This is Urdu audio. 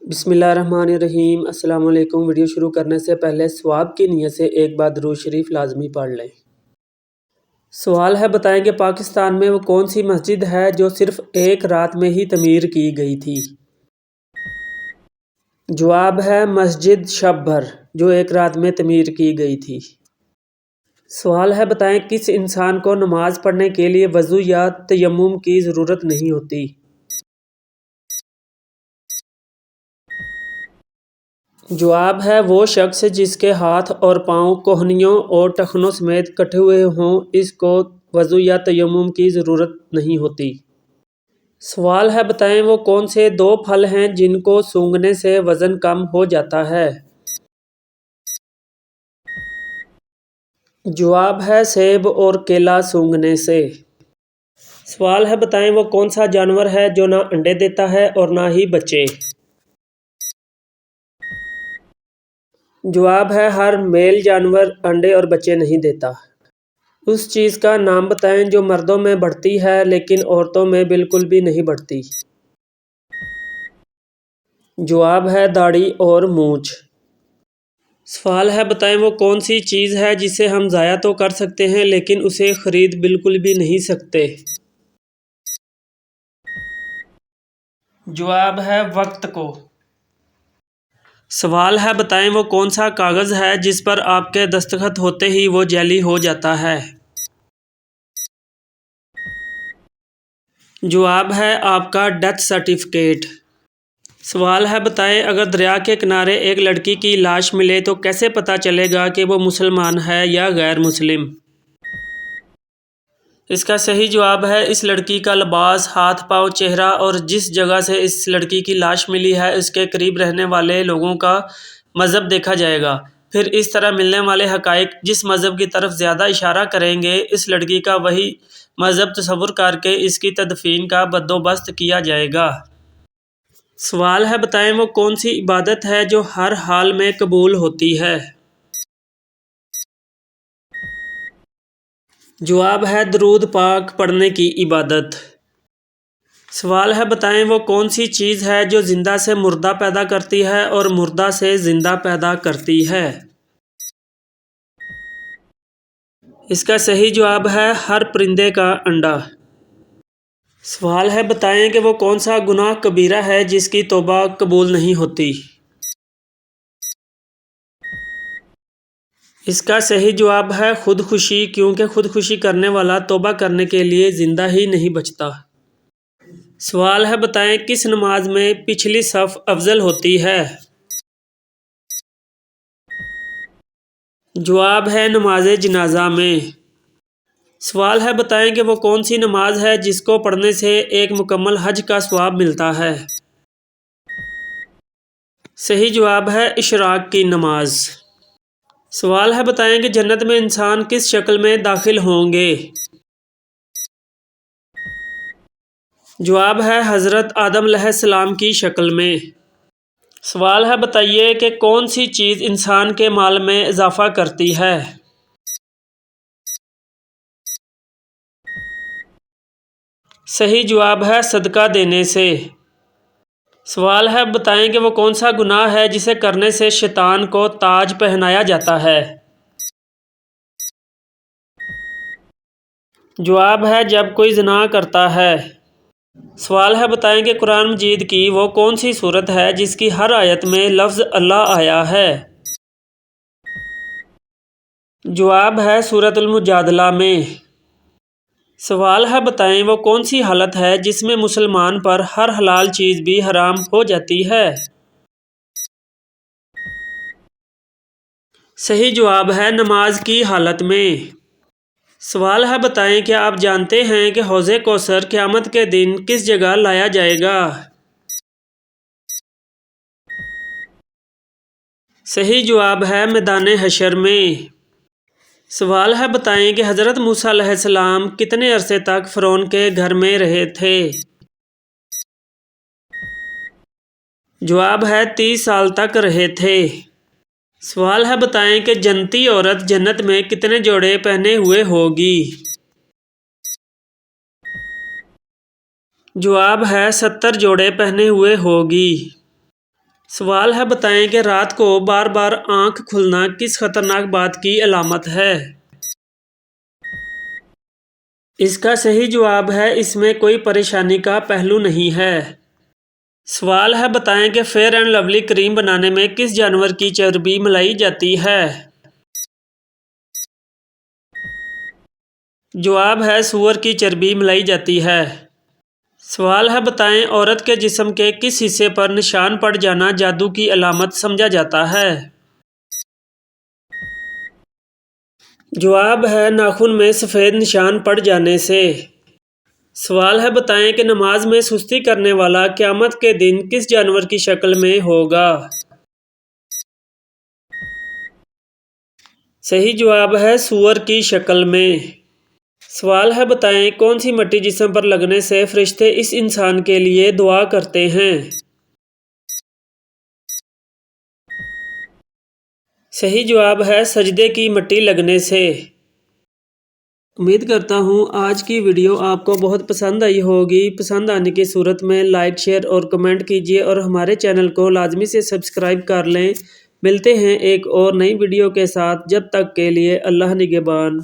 بسم اللہ الرحمن الرحیم۔ السلام علیکم۔ ویڈیو شروع کرنے سے پہلے ثواب کی نیت سے ایک بار درود شریف لازمی پڑھ لیں۔ سوال ہے، بتائیں کہ پاکستان میں وہ کون سی مسجد ہے جو صرف ایک رات میں ہی تعمیر کی گئی تھی؟ جواب ہے مسجد شب بھر، جو ایک رات میں تعمیر کی گئی تھی۔ سوال ہے، بتائیں کس انسان کو نماز پڑھنے کے لیے وضو یا تیمم کی ضرورت نہیں ہوتی؟ جواب ہے وہ شخص جس کے ہاتھ اور پاؤں کوہنیوں اور ٹخنوں سمیت کٹے ہوئے ہوں، اس کو وضو یا تیمم کی ضرورت نہیں ہوتی۔ سوال ہے، بتائیں وہ کون سے دو پھل ہیں جن کو سونگھنے سے وزن کم ہو جاتا ہے؟ جواب ہے سیب اور کیلا سونگھنے سے۔ سوال ہے، بتائیں وہ کون سا جانور ہے جو نہ انڈے دیتا ہے اور نہ ہی بچے؟ جواب ہے ہر میل جانور انڈے اور بچے نہیں دیتا۔ اس چیز کا نام بتائیں جو مردوں میں بڑھتی ہے لیکن عورتوں میں بالکل بھی نہیں بڑھتی۔ جواب ہے داڑھی اور مونچھ۔ سوال ہے، بتائیں وہ کون سی چیز ہے جسے ہم ضائع تو کر سکتے ہیں لیکن اسے خرید بالکل بھی نہیں سکتے؟ جواب ہے وقت کو۔ سوال ہے، بتائیں وہ کون سا کاغذ ہے جس پر آپ کے دستخط ہوتے ہی وہ جعلی ہو جاتا ہے؟ جواب ہے آپ کا ڈیتھ سرٹیفکیٹ۔ سوال ہے، بتائیں اگر دریا کے کنارے ایک لڑکی کی لاش ملے تو کیسے پتہ چلے گا کہ وہ مسلمان ہے یا غیر مسلم؟ اس کا صحیح جواب ہے اس لڑکی کا لباس، ہاتھ پاؤں، چہرہ اور جس جگہ سے اس لڑکی کی لاش ملی ہے اس کے قریب رہنے والے لوگوں کا مذہب دیکھا جائے گا۔ پھر اس طرح ملنے والے حقائق جس مذہب کی طرف زیادہ اشارہ کریں گے اس لڑکی کا وہی مذہب تصور کر کے اس کی تدفین کا بندوبست کیا جائے گا۔ سوال ہے، بتائیں وہ کون سی عبادت ہے جو ہر حال میں قبول ہوتی ہے؟ جواب ہے درود پاک پڑھنے کی عبادت۔ سوال ہے، بتائیں وہ کون سی چیز ہے جو زندہ سے مردہ پیدا کرتی ہے اور مردہ سے زندہ پیدا کرتی ہے؟ اس کا صحیح جواب ہے ہر پرندے کا انڈا۔ سوال ہے، بتائیں کہ وہ کون سا گناہ کبیرہ ہے جس کی توبہ قبول نہیں ہوتی؟ اس کا صحیح جواب ہے خودکشی، کیونکہ خودکشی کرنے والا توبہ کرنے کے لیے زندہ ہی نہیں بچتا۔ سوال ہے، بتائیں کس نماز میں پچھلی صف افضل ہوتی ہے؟ جواب ہے نماز جنازہ میں۔ سوال ہے، بتائیں کہ وہ کون سی نماز ہے جس کو پڑھنے سے ایک مکمل حج کا ثواب ملتا ہے؟ صحیح جواب ہے اشراق کی نماز۔ سوال ہے، بتائیں کہ جنت میں انسان کس شکل میں داخل ہوں گے؟ جواب ہے حضرت آدم علیہ السلام کی شکل میں۔ سوال ہے، بتائیے کہ کون سی چیز انسان کے مال میں اضافہ کرتی ہے؟ صحیح جواب ہے صدقہ دینے سے۔ سوال ہے، بتائیں کہ وہ کون سا گناہ ہے جسے کرنے سے شیطان کو تاج پہنایا جاتا ہے؟ جواب ہے جب کوئی زنا کرتا ہے۔ سوال ہے، بتائیں کہ قرآن مجید کی وہ کون سی سورت ہے جس کی ہر آیت میں لفظ اللہ آیا ہے؟ جواب ہے سورۃ المجادلہ میں۔ سوال ہے، بتائیں وہ کون سی حالت ہے جس میں مسلمان پر ہر حلال چیز بھی حرام ہو جاتی ہے؟ صحیح جواب ہے نماز کی حالت میں۔ سوال ہے، بتائیں کیا آپ جانتے ہیں کہ حوض کوثر قیامت کے دن کس جگہ لایا جائے گا؟ صحیح جواب ہے میدان حشر میں۔ سوال ہے، بتائیں کہ حضرت موسیٰ علیہ السلام کتنے عرصے تک فرعون کے گھر میں رہے تھے؟ جواب ہے 30 سال تک رہے تھے۔ سوال ہے، بتائیں کہ جنتی عورت جنت میں کتنے جوڑے پہنے ہوئے ہوگی؟ جواب ہے 70 جوڑے پہنے ہوئے ہوگی۔ سوال ہے، بتائیں کہ رات کو بار بار آنکھ کھلنا کس خطرناک بات کی علامت ہے؟ اس کا صحیح جواب ہے اس میں کوئی پریشانی کا پہلو نہیں ہے۔ سوال ہے، بتائیں کہ فیئر اینڈ لولی کریم بنانے میں کس جانور کی چربی ملائی جاتی ہے؟ جواب ہے سور کی چربی ملائی جاتی ہے۔ سوال ہے، بتائیں عورت کے جسم کے کس حصے پر نشان پڑ جانا جادو کی علامت سمجھا جاتا ہے؟ جواب ہے ناخن میں سفید نشان پڑ جانے سے۔ سوال ہے، بتائیں کہ نماز میں سستی کرنے والا قیامت کے دن کس جانور کی شکل میں ہوگا؟ صحیح جواب ہے سور کی شکل میں۔ سوال ہے، بتائیں کون سی مٹی جسم پر لگنے سے فرشتے اس انسان کے لیے دعا کرتے ہیں؟ صحیح جواب ہے سجدے کی مٹی لگنے سے۔ امید کرتا ہوں آج کی ویڈیو آپ کو بہت پسند آئی ہوگی۔ پسند آنے کی صورت میں لائک، شیئر اور کمنٹ کیجیے اور ہمارے چینل کو لازمی سے سبسکرائب کر لیں۔ ملتے ہیں ایک اور نئی ویڈیو کے ساتھ، جب تک کے لیے اللہ نگہبان۔